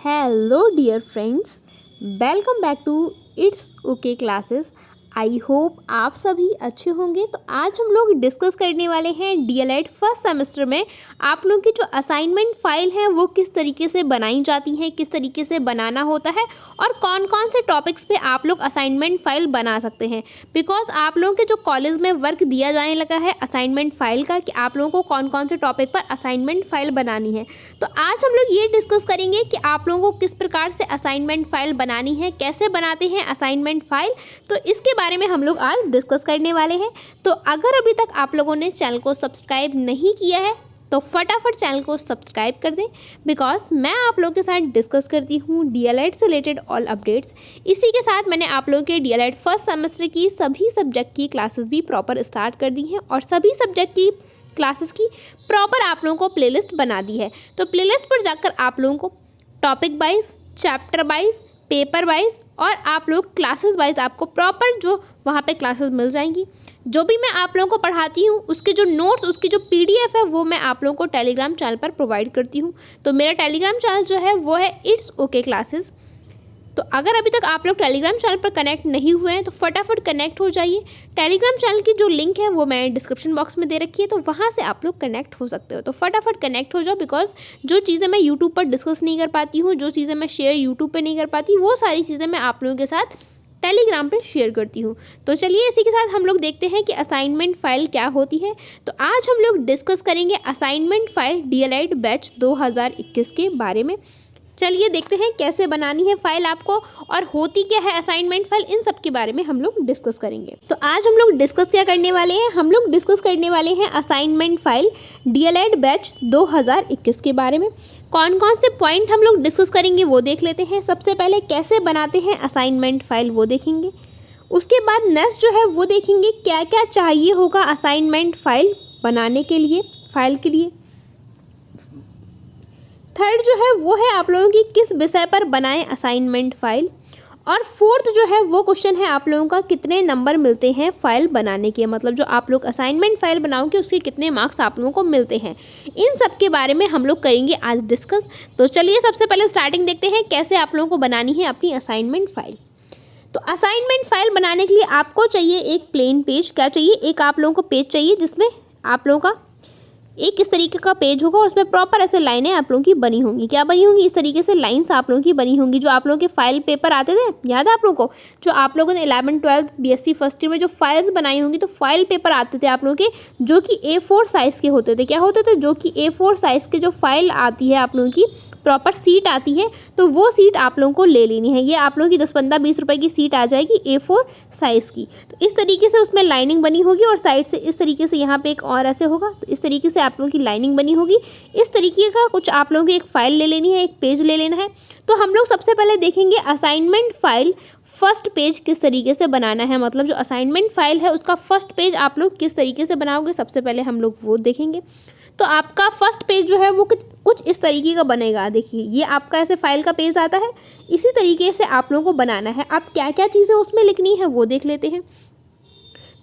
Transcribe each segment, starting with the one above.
Hello, dear friends. Welcome back to It's Okay Classes. I hope आप सभी अच्छे होंगे। तो आज हम लोग डिस्कस करने वाले हैं डीएलएड फर्स्ट सेमेस्टर में आप लोगों की जो असाइनमेंट फाइल है वो किस तरीके से बनाई जाती है, किस तरीके से बनाना होता है और कौन कौन से टॉपिक्स पे आप लोग असाइनमेंट फाइल बना सकते हैं। बिकॉज आप लोगों के जो कॉलेज में वर्क दिया जाने लगा है असाइनमेंट फाइल का कि आप लोगों को कौन कौन से टॉपिक पर असाइनमेंट फाइल बनानी है। तो आज हम लोग ये डिस्कस करेंगे कि आप लोगों को किस प्रकार से असाइनमेंट फाइल बनानी है, कैसे बनाते हैं असाइनमेंट फाइल, तो इसके बारे में हम लोग आज डिस्कस करने वाले हैं। तो अगर अभी तक आप लोगों ने चैनल को सब्सक्राइब नहीं किया है तो फटाफट चैनल को सब्सक्राइब कर दें। बिकॉज मैं आप लोगों के साथ डिस्कस करती हूँ डीएलएड से रिलेटेड ऑल अपडेट्स। इसी के साथ मैंने आप लोगों के डीएलएड फर्स्ट सेमेस्टर की सभी सब्जेक्ट की क्लासेस भी प्रॉपर स्टार्ट कर दी हैं और सभी सब्जेक्ट की क्लासेस की प्रॉपर आप लोगों को प्लेलिस्ट बना दी है। तो प्लेलिस्ट पर जाकर आप लोगों को topic wise, chapter wise, paper wise और आप लोग क्लासेस वाइज आपको प्रॉपर जो वहाँ पे क्लासेस मिल जाएंगी। जो भी मैं आप लोगों को पढ़ाती हूँ उसके जो नोट्स, उसकी जो पीडीएफ है वो मैं आप लोगों को टेलीग्राम चैनल पर प्रोवाइड करती हूँ। तो मेरा टेलीग्राम चैनल जो है वो है इट्स ओके क्लासेस। तो अगर अभी तक आप लोग टेलीग्राम चैनल पर कनेक्ट नहीं हुए हैं तो फटाफट कनेक्ट हो जाइए। टेलीग्राम चैनल की जो लिंक है वो मैं डिस्क्रिप्शन बॉक्स में दे रखी है, तो वहाँ से आप लोग कनेक्ट हो सकते हो। तो फटाफट कनेक्ट हो जाओ। बिकॉज जो चीज़ें मैं यूट्यूब पर डिस्कस नहीं कर पाती हूँ, जो चीज़ें मैं शेयर यूट्यूब पर नहीं कर पाती, वो सारी चीज़ें मैं आप लोगों के साथ टेलीग्राम पर शेयर करती हूँ। तो चलिए इसी के साथ हम लोग देखते हैं कि असाइनमेंट फ़ाइल क्या होती है। तो आज हम लोग डिस्कस करेंगे असाइनमेंट फ़ाइल डीएलएड बैच 2021 के बारे में। चलिए देखते हैं कैसे बनानी है फाइल आपको और होती क्या है असाइनमेंट फाइल, इन सब के बारे में हम लोग डिस्कस करेंगे। तो आज हम लोग डिस्कस क्या करने वाले हैं, हम लोग डिस्कस करने वाले हैं असाइनमेंट फाइल डीएलएड बैच 2021 के बारे में। कौन कौन से पॉइंट हम लोग डिस्कस करेंगे वो देख लेते हैं। सबसे पहले कैसे बनाते हैं असाइनमेंट फाइल वो देखेंगे। उसके बाद नेक्स्ट जो है वो देखेंगे क्या क्या चाहिए होगा असाइनमेंट फाइल बनाने के लिए, फाइल के लिए। थर्ड जो है वो है आप लोगों की किस विषय पर बनाएं असाइनमेंट फाइल। और फोर्थ जो है वो क्वेश्चन है आप लोगों का कितने नंबर मिलते हैं फाइल बनाने के, मतलब जो आप लोग असाइनमेंट फाइल बनाओगे उसके कितने मार्क्स आप लोगों को मिलते हैं। इन सब के बारे में हम लोग करेंगे आज डिस्कस। तो चलिए सबसे पहले स्टार्टिंग देखते हैं कैसे आप लोगों को बनानी है अपनी असाइनमेंट फाइल। तो असाइनमेंट फाइल बनाने के लिए आपको चाहिए एक प्लेन पेज। क्या चाहिए, एक आप लोगों को पेज चाहिए जिसमें आप लोगों का एक इस तरीके का पेज होगा और उसमें प्रॉपर ऐसे लाइनें आप लोगों की बनी होंगी। क्या बनी होंगी, इस तरीके से लाइंस आप लोगों की बनी होंगी। जो आप लोगों के फाइल पेपर आते थे, याद है आप लोगों को, जो आप लोगों ने 11th 12th BSc first year में जो फाइल्स बनाई होंगी, तो फाइल पेपर आते थे आप लोगों के जो कि A4 साइज़ के होते थे। क्या होते थे, जो कि A4 साइज़ के जो फाइल आती है आप लोगों की प्रॉपर सीट आती है, तो वो सीट आप लोगों को ले लेनी है। ये आप लोगों की 10, 15, 20 रुपए की सीट आ जाएगी A4 साइज़ की। तो इस तरीके से उसमें लाइनिंग बनी होगी और साइड से इस तरीके से यहाँ पे एक और ऐसे होगा, तो इस तरीके से आप लोगों की लाइनिंग बनी होगी। इस तरीके का कुछ आप लोगों की एक फ़ाइल ले लेनी है, एक पेज ले लेना है। तो हम लोग सबसे पहले देखेंगे असाइनमेंट फ़ाइल फर्स्ट पेज किस तरीके से बनाना है, मतलब जो असाइनमेंट फ़ाइल है उसका फर्स्ट पेज आप लोग किस तरीके से बनाओगे, सबसे पहले हम लोग वो देखेंगे। तो आपका फर्स्ट पेज जो है वो कुछ इस तरीके का बनेगा। देखिए ये आपका ऐसे फाइल का पेज आता है, इसी तरीके से आप लोगों को बनाना है। अब क्या क्या चीज़ें उसमें लिखनी है वो देख लेते हैं।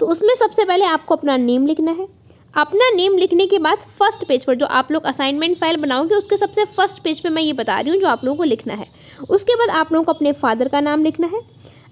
तो उसमें सबसे पहले आपको अपना नेम लिखना है। अपना नेम लिखने के बाद फर्स्ट पेज पर जो आप लोग असाइनमेंट फाइल बनाओगे उसके सबसे फर्स्ट पेज पे मैं ये बता रही हूँ जो आप लोगों को लिखना है। उसके बाद आप लोगों को अपने फादर का नाम लिखना है।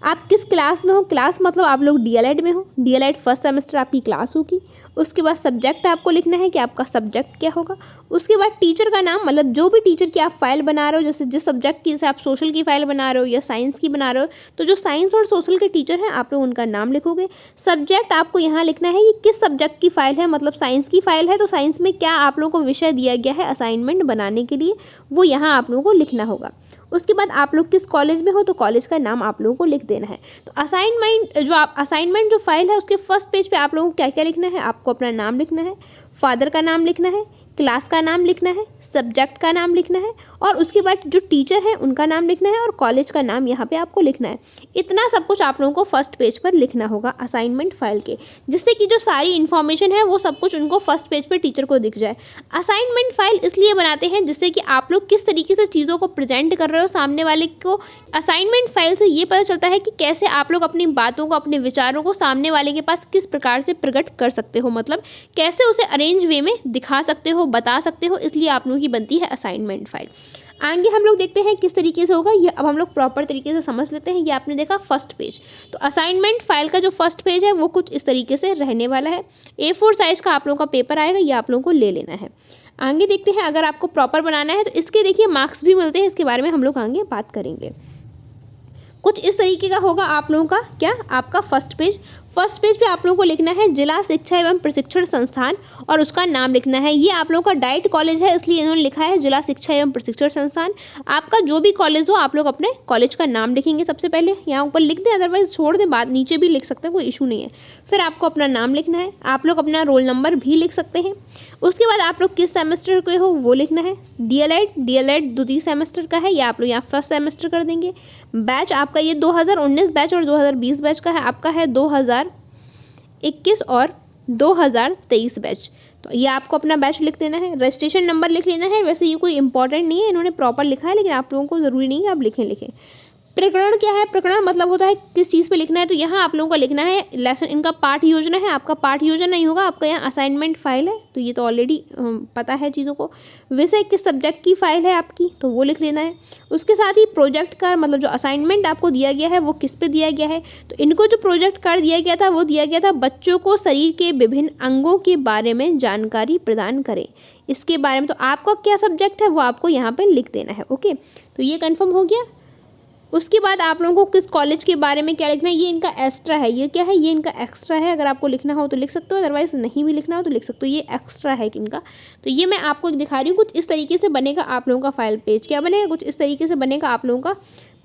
आप किस क्लास में हो, क्लास मतलब आप लोग डीएलएड में हो, डीएलएड फर्स्ट सेमेस्टर आपकी क्लास होगी। उसके बाद सब्जेक्ट आपको लिखना है कि आपका सब्जेक्ट क्या होगा। उसके बाद टीचर का नाम, मतलब जो भी टीचर की आप फाइल बना रहे हो, जैसे जिस सब्जेक्ट की, जैसे आप सोशल की फाइल बना रहे हो या साइंस की बना रहे हो, तो जो साइंस और सोशल के टीचर हैं आप लोग उनका नाम लिखोगे। सब्जेक्ट आपको यहाँ लिखना है कि किस सब्जेक्ट की फाइल है, मतलब साइंस की फाइल है तो साइंस में क्या आप लोगों को विषय दिया गया है असाइनमेंट बनाने के लिए, वो यहाँ आप लोगों को लिखना होगा। उसके बाद आप लोग किस कॉलेज में हो तो कॉलेज का नाम आप लोगों को लिख देना है। तो असाइनमेंट जो फाइल है उसके फर्स्ट पेज पे आप लोगों को क्या क्या लिखना है, आपको अपना नाम लिखना है, फादर का नाम लिखना है, क्लास का नाम लिखना है, सब्जेक्ट का नाम लिखना है और उसके बाद जो टीचर है उनका नाम लिखना है और कॉलेज का नाम यहाँ पे आपको लिखना है। इतना सब कुछ आप लोगों को फर्स्ट पेज पर लिखना होगा असाइनमेंट फाइल के, जिससे कि जो सारी इन्फॉर्मेशन है वो सब कुछ उनको फर्स्ट पेज पर टीचर को दिख जाए। असाइनमेंट फाइल इसलिए बनाते हैं जिससे कि आप लोग किस तरीके से चीज़ों को प्रेजेंट कर रहे हो सामने वाले को। असाइनमेंट फाइल से ये पता चलता है कि कैसे आप लोग अपनी बातों को, अपने विचारों को सामने वाले के पास किस प्रकार से प्रकट कर सकते हो, मतलब कैसे उसे अरेंज वे में दिखा सकते हो, बता सकते हो। इसलिए आप लोगों की बनती है असाइनमेंट फाइल। आगे हम लोग देखते हैं किस तरीके से होगा ये। अब हम लोग प्रॉपर तरीके से समझ लेते हैं। ये आपने देखा फर्स्ट पेज, तो असाइनमेंट फाइल का जो फर्स्ट पेज है वो कुछ इस तरीके से रहने वाला है। A4 साइज़ का आप लोगों का पेपर आएगा, ये आप लोगों को ले लेना है। आगे देखते हैं, अगर आपको प्रॉपर बनाना है तो इसके देखिए मार्क्स भी मिलते हैं, इसके बारे में हम लोग आगे बात करेंगे। कुछ इस तरीके का होगा आप लोगों का क्या, आपका फर्स्ट पेज पे आप लोगों को लिखना है जिला शिक्षा एवं प्रशिक्षण संस्थान और उसका नाम लिखना है। ये आप लोगों का डाइट कॉलेज है, इसलिए इन्होंने लिखा है जिला शिक्षा एवं प्रशिक्षण संस्थान। आपका जो भी कॉलेज हो आप लोग अपने कॉलेज का नाम लिखेंगे सबसे पहले, यहाँ ऊपर लिख दें, अदरवाइज छोड़ दें, बाद नीचे भी लिख सकते हैं, कोई इशू नहीं है। फिर आपको अपना नाम लिखना है, आप लोग अपना रोल नंबर भी लिख सकते हैं। उसके बाद आप लोग किस सेमेस्टर के हो वो लिखना है। डीएलएड द्वितीय सेमेस्टर का है, या आप लोग यहाँ फर्स्ट सेमेस्टर कर देंगे। बैच आपका ये 2019 बैच और 2020 बैच का है, आपका है 2021 और 2023 बैच। तो ये आपको अपना बैच लिख देना है। रजिस्ट्रेशन नंबर लिख लेना है। वैसे ये कोई इंपॉर्टेंट नहीं है, इन्होंने प्रॉपर लिखा है, लेकिन आप लोगों को ज़रूरी नहीं है आप लिखें। प्रकरण क्या है, प्रकरण मतलब होता है किस चीज़ पे लिखना है, तो यहाँ आप लोगों को लिखना है लेसन, इनका पाठ योजना है, आपका पाठ योजना नहीं होगा, आपका यहाँ असाइनमेंट फाइल है, तो ये तो ऑलरेडी पता है चीज़ों को। विषय किस सब्जेक्ट की फाइल है आपकी, तो वो लिख लेना है। उसके साथ ही प्रोजेक्ट का मतलब जो असाइनमेंट आपको दिया गया है वो किस पे दिया गया है, तो इनको जो प्रोजेक्ट कार्ड दिया गया था वो दिया गया था बच्चों को शरीर के विभिन्न अंगों के बारे में जानकारी प्रदान करें, इसके बारे में। तो आपका क्या सब्जेक्ट है वो आपको यहाँ पे लिख देना है। ओके, तो ये कंफर्म हो गया। उसके बाद आप लोगों को किस कॉलेज के बारे में क्या लिखना है, ये इनका एक्स्ट्रा है। ये क्या है, ये इनका एक्स्ट्रा है। अगर आपको लिखना हो तो लिख सकते हो, अदरवाइज नहीं भी लिखना हो तो लिख सकते हो, ये एक्स्ट्रा है इनका। तो ये मैं आपको दिखा रही हूँ। कुछ इस तरीके से बनेगा आप लोगों का फाइल पेज। क्या बनेगा, कुछ इस तरीके से बनेगा आप लोगों का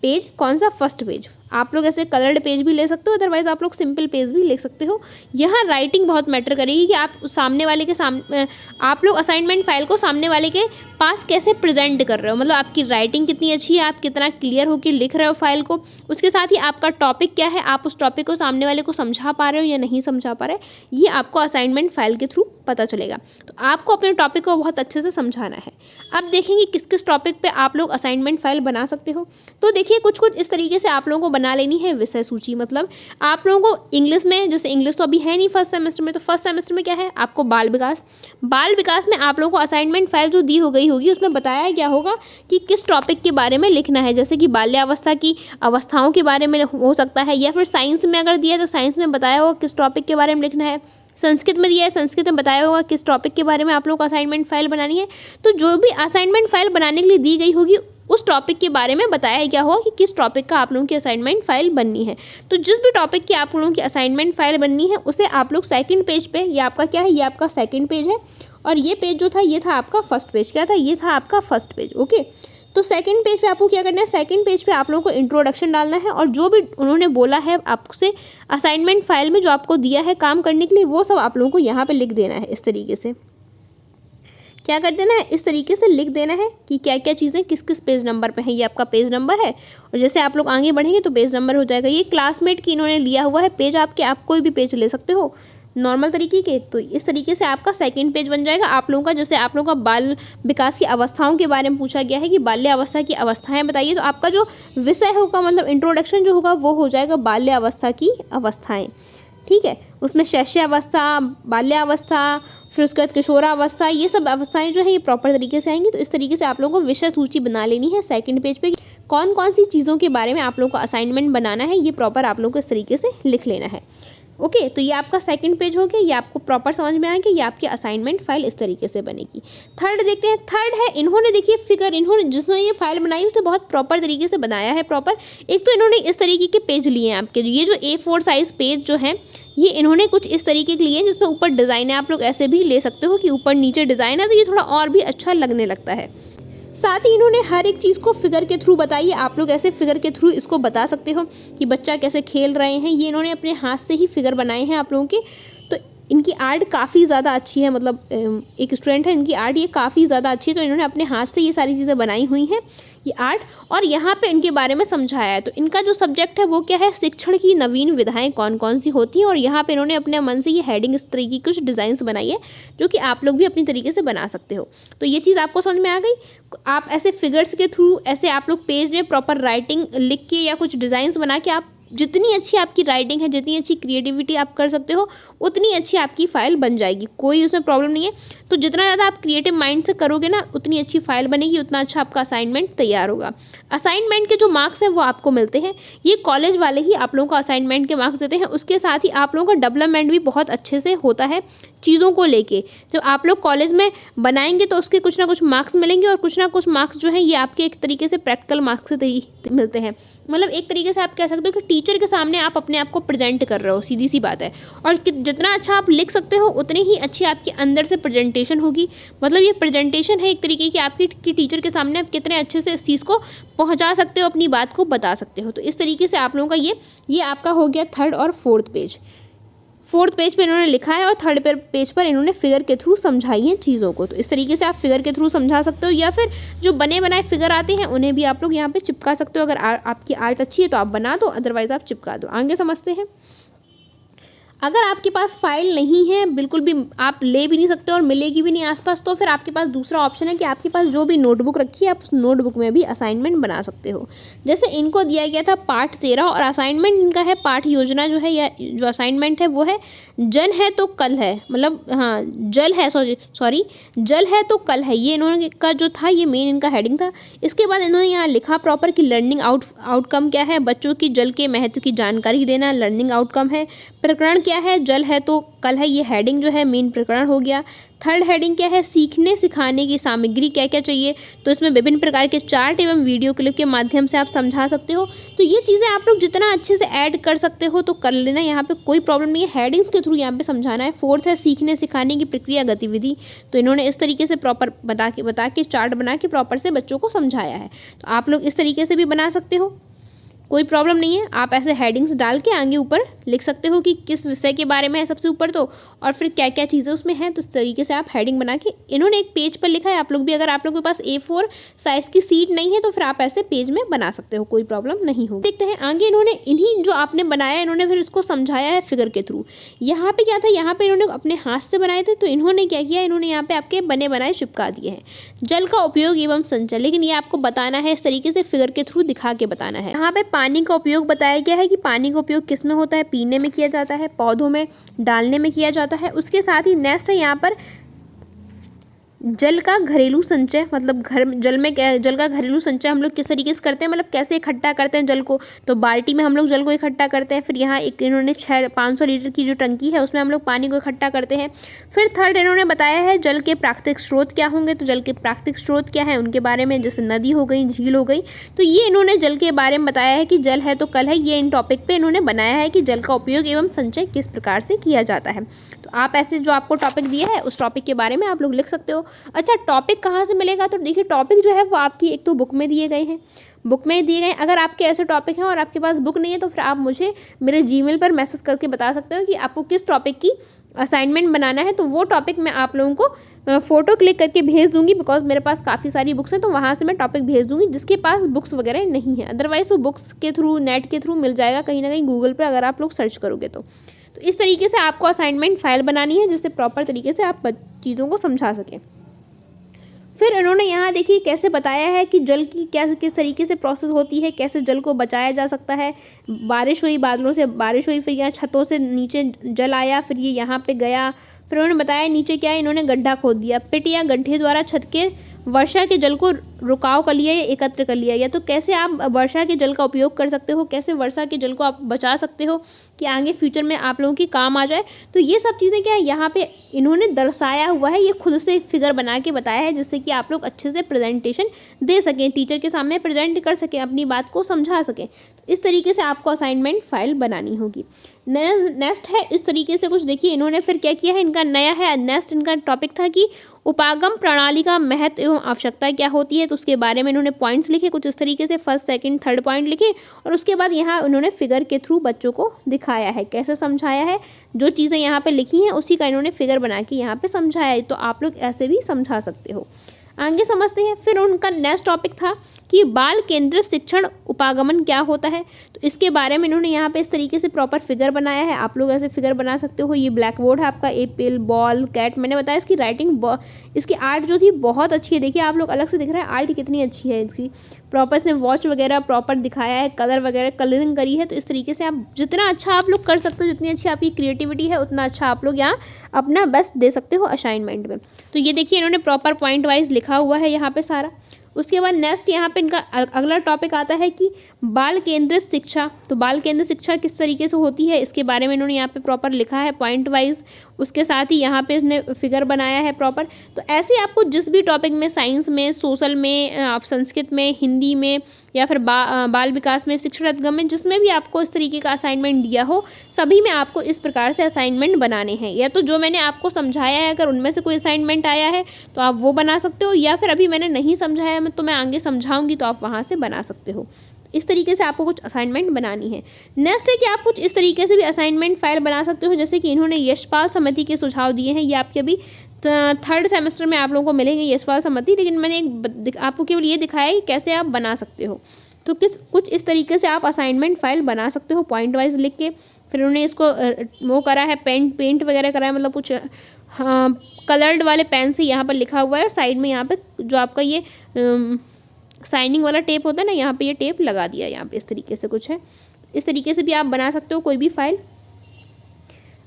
पेज। कौन सा, फर्स्ट पेज। आप लोग ऐसे कलर्ड पेज भी ले सकते हो, अदरवाइज आप लोग सिंपल पेज भी ले सकते हो। यहाँ राइटिंग बहुत मैटर करेगी कि आप सामने वाले के सामने, आप लोग असाइनमेंट फाइल को सामने वाले के पास कैसे प्रेजेंट कर रहे हो, मतलब आपकी राइटिंग कितनी अच्छी है, आप कितना क्लियर होकर लिख रहे हो फाइल को। उसके साथ ही आपका टॉपिक क्या है, आप उस टॉपिक को सामने वाले को समझा पा रहे हो या नहीं समझा पा रहे, ये आपको असाइनमेंट फाइल के थ्रू पता चलेगा। तो आपको अपने टॉपिक को बहुत अच्छे से समझाना है। अब देखेंगे किस किस टॉपिक पे आप लोग असाइनमेंट फाइल बना सकते हो। तो देखिए कुछ इस तरीके से आप लोगों को बना लेनी है विषय सूची। मतलब आप लोगों को इंग्लिश में, जैसे इंग्लिश तो अभी है नहीं फर्स्ट सेमेस्टर में, तो फर्स्ट सेमेस्टर में क्या है आपको बाल विकास में आप लोगों को असाइनमेंट फाइल जो दी हो गई होगी उसमें बताया क्या होगा कि किस टॉपिक के बारे में लिखना है। जैसे कि बाल्यावस्था की अवस्थाओं के बारे में हो सकता है, या फिर साइंस में अगर दिया है तो साइंस में बताया होगा किस टॉपिक के बारे में लिखना है। संस्कृत में दिया है, संस्कृत में बताया होगा किस टॉपिक के बारे में आप लोग को असाइनमेंट फाइल बनानी है। तो जो भी असाइनमेंट फाइल बनाने के लिए दी गई होगी उस टॉपिक के बारे में बताया है क्या होगा कि किस टॉपिक का आप लोगों की असाइनमेंट फाइल बननी है। तो जिस भी टॉपिक की आप लोगों की असाइनमेंट फाइल बननी है उसे आप लोग सेकंड पेज पे, ये आपका क्या है, ये आपका सेकंड पेज है, और ये पेज जो था ये था आपका फर्स्ट पेज। क्या था, ये था आपका फर्स्ट पेज। ओके, तो सेकंड पेज पे आपको क्या करना है, सेकंड पेज पे आप लोगों को इंट्रोडक्शन डालना है, और जो भी उन्होंने बोला है आपसे असाइनमेंट फाइल में जो आपको दिया है काम करने के लिए वो सब आप लोगों को यहाँ पे लिख देना है। इस तरीके से क्या कर देना है, इस तरीके से लिख देना है कि क्या क्या चीज़ें किस किस पेज नंबर पे है। ये आपका पेज नंबर है, और जैसे आप लोग आगे बढ़ेंगे तो पेज नंबर हो जाएगा। ये क्लासमेट की इन्होंने लिया हुआ है पेज आपके, आप कोई भी पेज ले सकते हो नॉर्मल तरीके के। तो इस तरीके से आपका सेकंड पेज बन जाएगा आप लोगों का। जैसे आप लोगों का बाल विकास की अवस्थाओं के बारे में पूछा गया है कि बाल्यावस्था की अवस्थाएं बताइए, तो आपका जो विषय होगा मतलब इंट्रोडक्शन जो होगा वो हो जाएगा बाल्यावस्था की अवस्थाएं। ठीक है, उसमें शैशवावस्था, बाल्यावस्था, फिर उसके बाद किशोरावस्था, ये सब अवस्थाएं जो है ये प्रॉपर तरीके से आएंगी। तो इस तरीके से आप लोगों को विषय सूची बना लेनी है सेकंड पेज पे। कौन कौन सी चीज़ों के बारे में आप लोगों को असाइनमेंट बनाना है ये प्रॉपर आप लोगों को इस तरीके से लिख लेना है। ओके, तो ये आपका सेकंड पेज हो गया, ये आपको प्रॉपर समझ में आएगा, ये आपकी असाइनमेंट फाइल इस तरीके से बनेगी। थर्ड देखते हैं, थर्ड है इन्होंने देखिए फिगर, इन्होंने जिसने ये फाइल बनाई उसने बहुत प्रॉपर तरीके से बनाया है प्रॉपर। एक तो इन्होंने इस तरीके के पेज लिए हैं आपके, ये जो A4 साइज पेज जो है ये इन्होंने कुछ इस तरीके के लिए हैं जिसमें ऊपर डिज़ाइन है। आप लोग ऐसे भी ले सकते हो कि ऊपर नीचे डिज़ाइन है, तो ये थोड़ा और भी अच्छा लगने लगता है। साथ ही इन्होंने हर एक चीज़ को फिगर के थ्रू बताई है। आप लोग ऐसे फिगर के थ्रू इसको बता सकते हो कि बच्चा कैसे खेल रहे हैं। ये इन्होंने अपने हाथ से ही फिगर बनाए हैं आप लोगों के। तो इनकी आर्ट काफ़ी ज़्यादा अच्छी है, मतलब एक स्टूडेंट है इनकी आर्ट ये काफ़ी ज़्यादा अच्छी है। तो इन्होंने अपने हाथ से ये सारी चीज़ें बनाई हुई हैं ये आर्ट, और यहाँ पे इनके बारे में समझाया है। तो इनका जो सब्जेक्ट है वो क्या है, शिक्षण की नवीन विधाएं कौन कौन सी होती हैं, और यहाँ पे इन्होंने अपने मन से ये हेडिंग इस तरीके की कुछ डिज़ाइंस बनाई है जो कि आप लोग भी अपनी तरीके से बना सकते हो। तो ये चीज़ आपको समझ में आ गई। आप ऐसे फिगर्स के थ्रू ऐसे आप लोग पेज में प्रॉपर राइटिंग लिख के या कुछ डिज़ाइंस बना के आप जितनी अच्छी आपकी राइटिंग है, जितनी अच्छी क्रिएटिविटी आप कर सकते हो, उतनी अच्छी आपकी फ़ाइल बन जाएगी, कोई उसमें प्रॉब्लम नहीं है। तो जितना ज़्यादा आप क्रिएटिव माइंड से करोगे ना, उतनी अच्छी फ़ाइल बनेगी, उतना अच्छा आपका असाइनमेंट तैयार होगा। असाइनमेंट के जो मार्क्स हैं वो आपको मिलते हैं, ये कॉलेज वाले ही आप लोगों को असाइनमेंट के मार्क्स देते हैं। उसके साथ ही आप लोगों का डेवलपमेंट भी बहुत अच्छे से होता है चीज़ों को लेके। जब आप लोग कॉलेज में बनाएंगे तो उसके कुछ ना कुछ मार्क्स मिलेंगे, और कुछ ना कुछ मार्क्स जो है ये आपके एक तरीके से प्रैक्टिकल मार्क्स से मिलते हैं। मतलब एक तरीके से आप कह सकते हो कि टीचर के सामने आप अपने आप को प्रेजेंट कर रहे हो, सीधी सी बात है। और जितना अच्छा आप लिख सकते हो उतनी ही अच्छी आपके अंदर से प्रेजेंटेशन होगी। मतलब ये प्रेजेंटेशन है एक तरीके की आपकी, कि टीचर के सामने आप कितने अच्छे से इस चीज़ को पहुंचा सकते हो, अपनी बात को बता सकते हो। तो इस तरीके से आप लोगों का ये आपका हो गया थर्ड और फोर्थ पेज। फोर्थ पेज पे इन्होंने लिखा है और थर्ड पेज पर इन्होंने फिगर के थ्रू समझाई है चीज़ों को। तो इस तरीके से आप फिगर के थ्रू समझा सकते हो, या फिर जो बने बनाए फिगर आते हैं उन्हें भी आप लोग यहाँ पे चिपका सकते हो। अगर आपकी आर्ट अच्छी है तो आप बना दो, अदरवाइज आप चिपका दो। आगे समझते हैं। अगर आपके पास फाइल नहीं है, बिल्कुल भी आप ले भी नहीं सकते और मिलेगी भी नहीं आसपास, तो फिर आपके पास दूसरा ऑप्शन है कि आपके पास जो भी नोटबुक रखी है आप उस नोटबुक में भी असाइनमेंट बना सकते हो। जैसे इनको दिया गया था पाठ 13 और असाइनमेंट इनका है पाठ योजना जो है, या जो असाइनमेंट है वो है जन है तो कल है, मतलब हाँ जल है, सॉरी जल है तो कल है, ये इन्होंने का जो था ये मेन इनका हेडिंग था। इसके बाद इन्होंने यहाँ लिखा प्रॉपर कि लर्निंग आउटकम क्या है, बच्चों की जल के महत्व की जानकारी देना लर्निंग आउटकम है। प्रकरण क्या है, जल है तो कल है, ये हेडिंग जो है मेन प्रकरण हो गया। थर्ड हेडिंग क्या है, सीखने सिखाने की सामग्री क्या क्या चाहिए, तो इसमें विभिन्न प्रकार के चार्ट एवं वीडियो क्लिप के माध्यम से आप समझा सकते हो। तो ये चीज़ें आप लोग जितना अच्छे से ऐड कर सकते हो तो कर लेना, यहाँ पे कोई प्रॉब्लम नहीं है, हेडिंग्स के थ्रू यहाँ पे समझाना है। फोर्थ है सीखने सिखाने की प्रक्रिया गतिविधि, तो इन्होंने इस तरीके से प्रॉपर बता के चार्ट बना के प्रॉपर से बच्चों को समझाया है। तो आप लोग इस तरीके से भी बना सकते हो, कोई प्रॉब्लम नहीं है। आप ऐसे हेडिंग्स डाल के आगे ऊपर लिख सकते हो कि किस विषय के बारे में है सबसे ऊपर, तो और फिर क्या क्या चीज़ें उसमें हैं, तो इस तरीके से आप हेडिंग बना के इन्होंने एक पेज पर लिखा है। आप लोग भी, अगर आप लोगों के पास A4 साइज़ की सीट नहीं है तो फिर आप ऐसे पेज में बना सकते हो, कोई प्रॉब्लम नहीं होगी। देखते हैं आगे इन्होंने इन्हीं जो आपने बनाया इन्होंने फिर इसको समझाया है फिगर के थ्रू। यहाँ पे क्या था, यहाँ पे इन्होंने अपने हाथ से बनाए थे, तो इन्होंने क्या किया, इन्होंने यहाँ पे आपके बने बनाए चिपका दिए हैं। जल का उपयोग एवं संचय, लेकिन ये आपको बताना है इस तरीके से फिगर के थ्रू दिखा के बताना है। यहाँ पे पानी का उपयोग बताया गया है कि पानी का उपयोग किस में होता है, पीने में किया जाता है, पौधों में डालने में किया जाता है। उसके साथ ही नेक्स्ट है यहाँ पर जल का घरेलू संचय, मतलब जल का घरेलू संचय हम लोग किस तरीके से करते हैं, मतलब कैसे इकट्ठा करते हैं जल को। तो बाल्टी में हम लोग जल को इकट्ठा करते हैं। फिर यहाँ एक इन्होंने 500 लीटर की जो टंकी है उसमें हम लोग पानी को इकट्ठा करते हैं। फिर थर्ड इन्होंने बताया है जल के प्राकृतिक स्रोत क्या होंगे, तो जल के प्राकृतिक स्रोत क्या है उनके बारे में, जैसे नदी हो गई, झील हो गई। तो ये इन्होंने जल के बारे में बताया है कि जल है तो कल है, ये इन टॉपिक पे इन्होंने बनाया है कि जल का उपयोग एवं संचय किस प्रकार से किया जाता है। तो आप ऐसे जो आपको टॉपिक दिया है उस टॉपिक के बारे में आप लोग लिख सकते हो। अच्छा, टॉपिक कहाँ से मिलेगा, तो देखिए टॉपिक जो है वो आपकी एक तो बुक में दिए गए हैं, बुक में दिए गए। अगर आपके ऐसे टॉपिक हैं और आपके पास बुक नहीं है तो फिर आप मुझे मेरे जीमेल पर मैसेज करके बता सकते हो कि आपको किस टॉपिक की असाइनमेंट बनाना है। तो वो टॉपिक मैं आप लोगों को फ़ोटो क्लिक करके भेज दूंगी, बिकॉज मेरे पास काफ़ी सारी बुक्स हैं, तो वहाँ से मैं टॉपिक भेज दूंगी जिसके पास बुक्स वगैरह नहीं है। अदरवाइज़ वो बुक्स के थ्रू, नेट के थ्रू मिल जाएगा कहीं ना कहीं गूगल पर, अगर आप लोग सर्च करोगे तो इस तरीके से आपको असाइनमेंट फाइल बनानी है जिससे प्रॉपर तरीके से आप चीज़ों को समझा सकें। फिर इन्होंने यहाँ देखिए कैसे बताया है कि जल की क्या किस तरीके से प्रोसेस होती है, कैसे जल को बचाया जा सकता है। बारिश हुई, बादलों से बारिश हुई, फिर यहाँ छतों से नीचे जल आया, फिर ये यहाँ पे गया। फिर उन्होंने बताया नीचे क्या है, इन्होंने गड्ढा खोद दिया, पिट या गड्ढे द्वारा छत के वर्षा के जल को रुकाव कर लिया या एकत्र कर लिया, या तो कैसे आप वर्षा के जल का उपयोग कर सकते हो, कैसे वर्षा के जल को आप बचा सकते हो कि आगे फ्यूचर में आप लोगों की काम आ जाए। तो ये सब चीज़ें क्या है यहाँ पे इन्होंने दर्शाया हुआ है, ये खुद से फिगर बना के बताया है जिससे कि आप लोग अच्छे से प्रेजेंटेशन दे सकें, टीचर के सामने प्रेजेंट कर सकें, अपनी बात को समझा सकें। तो इस तरीके से आपको असाइनमेंट फाइल बनानी होगी। नेक्स्ट है इस तरीके से कुछ देखिए इन्होंने फिर क्या किया है, इनका नया है। नेक्स्ट इनका टॉपिक था कि उपागम प्रणाली का महत्व एवं आवश्यकता क्या होती है, तो उसके बारे में इन्होंने पॉइंट्स लिखे कुछ इस तरीके से, फर्स्ट सेकंड थर्ड पॉइंट लिखे, और उसके बाद यहाँ उन्होंने फिगर के थ्रू बच्चों को दिखाया है कैसे समझाया है। जो चीज़ें यहाँ पे लिखी हैं उसी का इन्होंने फिगर बना के यहाँ पे समझाया है, तो आप लोग ऐसे भी समझा सकते हो। आगे समझते हैं। फिर उनका नेक्स्ट टॉपिक था कि बाल केंद्रित शिक्षण उपागमन क्या होता है, तो इसके बारे में इन्होंने यहाँ पे इस तरीके से प्रॉपर फिगर बनाया है। आप लोग ऐसे फिगर बना सकते हो। ये ब्लैक बोर्ड है आपका, एप्पल, बॉल, कैट, मैंने बताया इसकी राइटिंग, इसकी आर्ट जो थी बहुत अच्छी है। देखिए आप लोग अलग से दिख रहा है आर्ट कितनी अच्छी है इसकी। प्रॉपर इसने वॉच वगैरह प्रॉपर दिखाया है, कलर वगैरह कलरिंग करी है। तो इस तरीके से आप जितना अच्छा आप लोग कर सकते हो, जितनी अच्छी आपकी क्रिएटिविटी है, उतना अच्छा आप लोग यहाँ अपना बेस्ट दे सकते हो असाइनमेंट में। तो ये देखिए इन्होंने प्रॉपर पॉइंट वाइज लिखा हुआ है यहाँ पे सारा। उसके बाद नेक्स्ट यहाँ पे इनका अगला टॉपिक आता है कि बाल केंद्रित शिक्षा। तो बाल केंद्रित शिक्षा किस तरीके से होती है, इसके बारे में इन्होंने यहाँ पे प्रॉपर लिखा है पॉइंट वाइज। उसके साथ ही यहाँ पे इसने फिगर बनाया है प्रॉपर। तो ऐसे आपको जिस भी टॉपिक में, साइंस में, सोशल में, आप संस्कृत में, हिंदी में, या फिर बाल विकास में, शिक्षण अधिगम में, जिसमें भी आपको इस तरीके का असाइनमेंट दिया हो, सभी में आपको इस प्रकार से असाइनमेंट बनाने हैं। या तो जो मैंने आपको समझाया है, अगर उनमें से कोई असाइनमेंट आया है तो आप वो बना सकते हो, या फिर अभी मैंने नहीं समझाया तो मैं आगे समझाऊंगी तो आप वहाँ से बना सकते हो। इस तरीके से आपको कुछ असाइनमेंट बनानी है। नेक्स्ट है कि आप कुछ इस तरीके से भी असाइनमेंट फाइल बना सकते हो, जैसे कि इन्होंने यशपाल समिति के सुझाव दिए हैं। ये आपके अभी थर्ड सेमेस्टर में आप लोगों को मिलेंगे यशपाल समिति, लेकिन मैंने आपको केवल ये दिखाया है कि कैसे आप बना सकते हो। तो कुछ इस तरीके से आप असाइनमेंट फाइल बना सकते हो पॉइंट वाइज लिख के। फिर उन्होंने इसको वो करा है, पेंट वगैरह करा है, मतलब कुछ कलर्ड वाले पेन से यहाँ पर लिखा हुआ है। साइड में यहाँ पे जो आपका ये साइनिंग वाला टेप होता है ना, यहाँ पे ये टेप लगा दिया, यहाँ पे इस तरीके से कुछ है। इस तरीके से भी आप बना सकते हो कोई भी फाइल।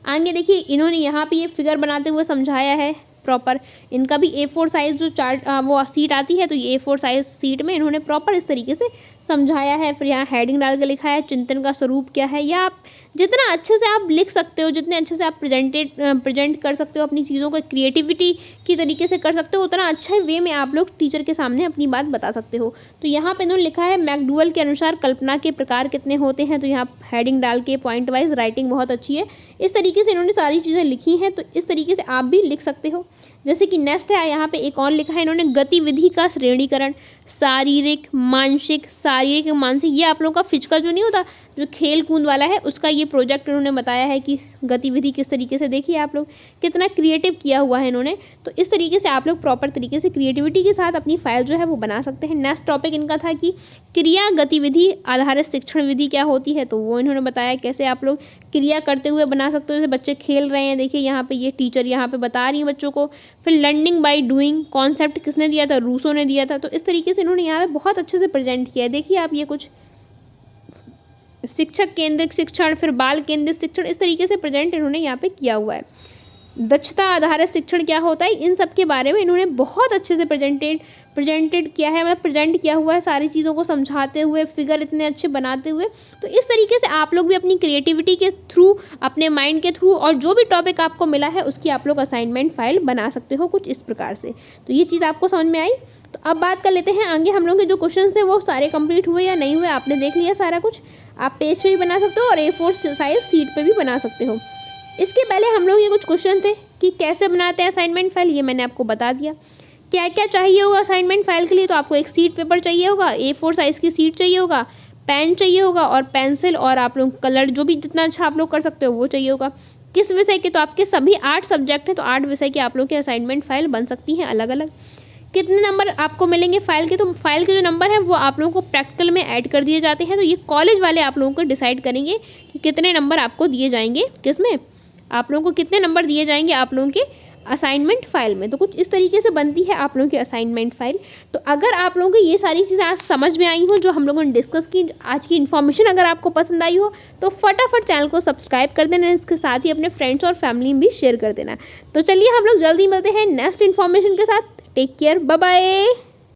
आगे देखिए इन्होंने यहाँ पे ये फिगर बनाते हुए समझाया है प्रॉपर। इनका भी A4 साइज़ जो चार्ट वो सीट आती है, तो ये A4 साइज़ सीट में इन्होंने प्रॉपर इस तरीके से समझाया है। फिर यहाँ हेडिंग डाल के लिखा है चिंतन का स्वरूप क्या है। या आप जितना अच्छे से आप लिख सकते हो, जितने अच्छे से आप प्रेजेंट कर सकते हो अपनी चीज़ों को, क्रिएटिविटी की तरीके से कर सकते हो, उतना अच्छा वे में आप लोग टीचर के सामने अपनी बात बता सकते हो। तो यहाँ पे इन्होंने लिखा है मैकडूवेल के अनुसार कल्पना के प्रकार कितने होते हैं। तो यहाँ हेडिंग डाल के पॉइंट वाइज, राइटिंग बहुत अच्छी है। इस तरीके से इन्होंने सारी चीज़ें लिखी हैं, तो इस तरीके से आप भी लिख सकते हो। जैसे कि नेक्स्ट है यहाँ पे एक और लिखा है इन्होंने गतिविधि का श्रेणीकरण, शारीरिक, मानसिक। ये आप लोगों का फिजिकल जो नहीं होता, जो खेल कूद वाला है, उसका ये प्रोजेक्ट इन्होंने बताया है कि गतिविधि किस तरीके से। देखिए आप लोग कितना क्रिएटिव किया हुआ है इन्होंने। तो इस तरीके से आप लोग प्रॉपर तरीके से क्रिएटिविटी के साथ अपनी फाइल जो है वो बना सकते हैं। नेक्स्ट टॉपिक इनका था कि क्रिया गतिविधि आधारित शिक्षण विधि क्या होती है, तो वो इन्होंने बताया कैसे आप लोग क्रिया करते हुए बना सकते हो। जैसे बच्चे खेल रहे हैं, देखिए यहाँ पे ये टीचर यहाँ पे बता रही है बच्चों को। फिर लर्निंग बाय डूइंग कॉन्सेप्ट किसने दिया था, रूसो ने दिया था। तो इस तरीके से इन्होंने यहाँ पे बहुत अच्छे से प्रेजेंट किया है। देखिए आप ये कुछ शिक्षक केंद्रित शिक्षण, फिर बाल केंद्रित शिक्षण, इस तरीके से प्रेजेंट इन्होंने यहाँ पे किया हुआ है। दक्षता आधारित शिक्षण क्या होता है, इन सब के बारे में इन्होंने बहुत अच्छे से प्रेजेंटेड किया है, मतलब प्रेजेंट किया हुआ है सारी चीज़ों को समझाते हुए, फिगर इतने अच्छे बनाते हुए। तो इस तरीके से आप लोग भी अपनी क्रिएटिविटी के थ्रू, अपने माइंड के थ्रू, और जो भी टॉपिक आपको मिला है उसकी आप लोग असाइनमेंट फाइल बना सकते हो कुछ इस प्रकार से। तो ये चीज़ आपको समझ में आई। तो अब बात कर लेते हैं आगे हम लोग के जो क्वेश्चन थे वो सारे कंप्लीट हुए या नहीं हुए। आपने देख लिया सारा कुछ। आप पेज पे भी बना सकते हो और A4 साइज सीट पे भी बना सकते हो। इसके पहले हम लोग ये कुछ क्वेश्चन थे कि कैसे बनाते हैं असाइनमेंट फाइल, ये मैंने आपको बता दिया। क्या क्या चाहिए होगा असाइनमेंट फाइल के लिए, तो आपको एक सीट पेपर चाहिए होगा, A4 साइज़ की सीट चाहिए होगा, पेन चाहिए होगा, और पेंसिल, और आप लोग कलर जो भी जितना अच्छा आप लोग कर सकते हो वो चाहिए होगा। किस विषय के, तो आपके सभी 8 सब्जेक्ट हैं, तो 8 विषय की आप लोग की असाइनमेंट फाइल बन सकती हैं अलग अलग। कितने नंबर आपको मिलेंगे फाइल के, तो फाइल के जो नंबर है वो आप लोगों को प्रैक्टिकल में ऐड कर दिए जाते हैं। तो ये कॉलेज वाले आप लोगों को डिसाइड करेंगे कि कितने नंबर आपको दिए जाएंगे, किसमें आप लोगों को कितने नंबर दिए जाएंगे आप लोगों के असाइनमेंट फाइल में। तो कुछ इस तरीके से बनती है आप लोगों की असाइनमेंट फाइल। तो अगर आप लोगों को ये सारी चीज़ें आज समझ में आई हो, जो हम लोगों ने डिस्कस की, आज की इन्फॉर्मेशन अगर आपको पसंद आई हो, तो फटाफट चैनल को सब्सक्राइब कर देना। इसके साथ ही अपने फ्रेंड्स और फैमिली में भी शेयर कर देना। तो चलिए हम लोग जल्दी मिलते हैं नेक्स्ट इन्फॉर्मेशन के साथ। Take care, bye bye.